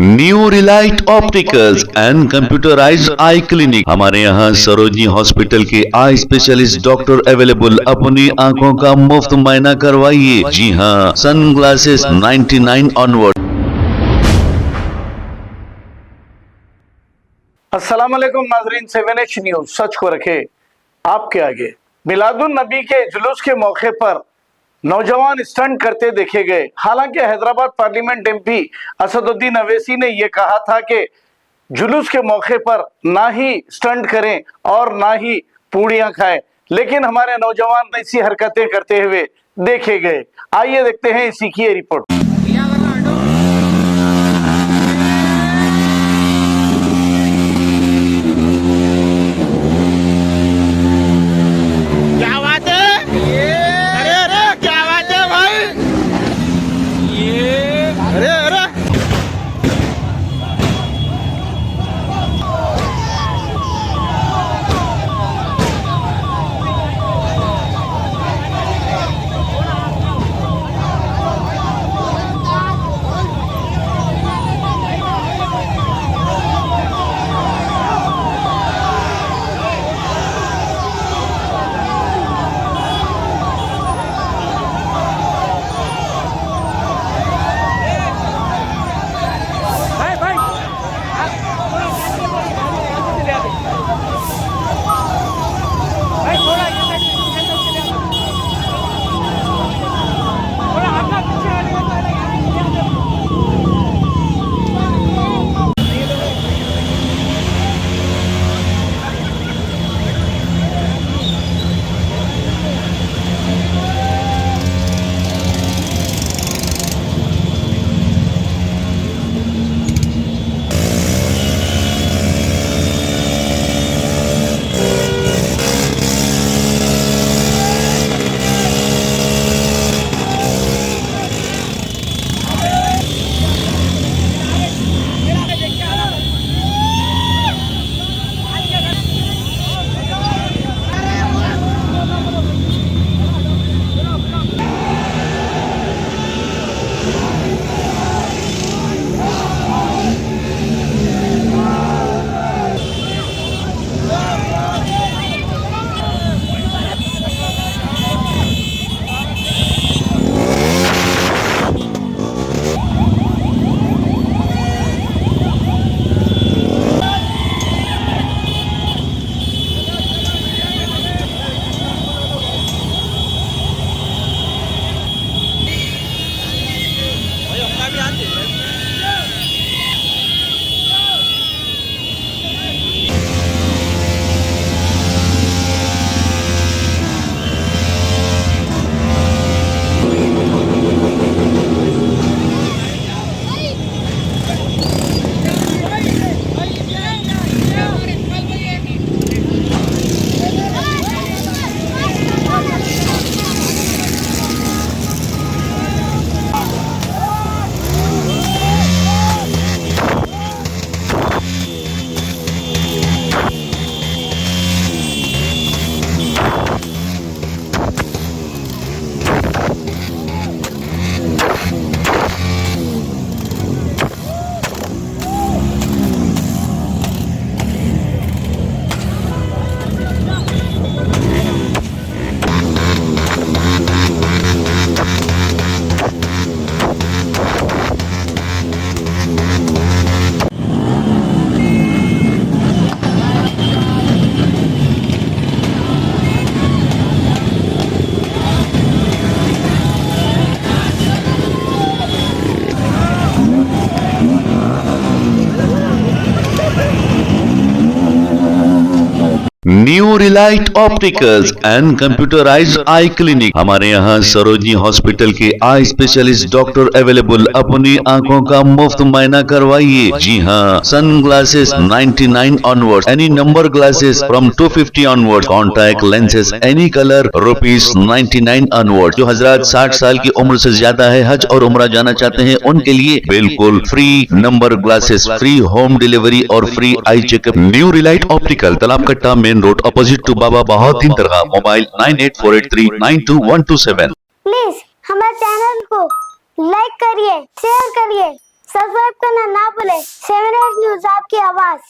New relight opticals and computerized eye clinic. हमारे यहाँ Sarojini hospital के आई स्पेशलिस्ट डॉक्टर अवेलेबल। अपनी आंखों का मुफ्त मुआयना करवाइए। जी हाँ, सन ग्लासेस 99 ऑनवर्ड। अस्सलाम वालेकुम नाजरीन, 7H न्यूज सच को रखे आपके आगे। मिलादुन नबी के जुलूस के मौके पर नौजवान स्टंट करते देखे गए। हालांकि हैदराबाद पार्लियामेंट एमपी असदुद्दीन अवैसी ने यह कहा था कि जुलूस के मौके पर ना ही स्टंट करें और ना ही पूड़ियां खाएं, लेकिन हमारे नौजवान ऐसी हरकतें करते हुए देखे गए। आइए देखते हैं इसी की report. New relight opticals and computerized eye clinic. हमारे यहाँ सरोजनी हॉस्पिटल के आई स्पेशलिस्ट डॉक्टर अवेलेबल। अपनी आंखों का मुफ्त मुआयना करवाइए। जी हाँ, sun glasses 99 onward, any number glasses from 250 onward, contact lenses any colour ₹99 onward. जो हजरात 60 साल की उम्र से ज्यादा है, हज और उम्रा जाना चाहते हैं, उनके लिए बिल्कुल free number glasses, free home delivery और free eye checkup. New relight optical, Talab Katta, main road, opposite to Baba Bahauddin Dargah. Mobile 9848392127। Please हमारे चैनल को लाइक करिए, शेयर करिए, सब्सक्राइब करना ना भूले। 7 न्यूज आपकी आवाज।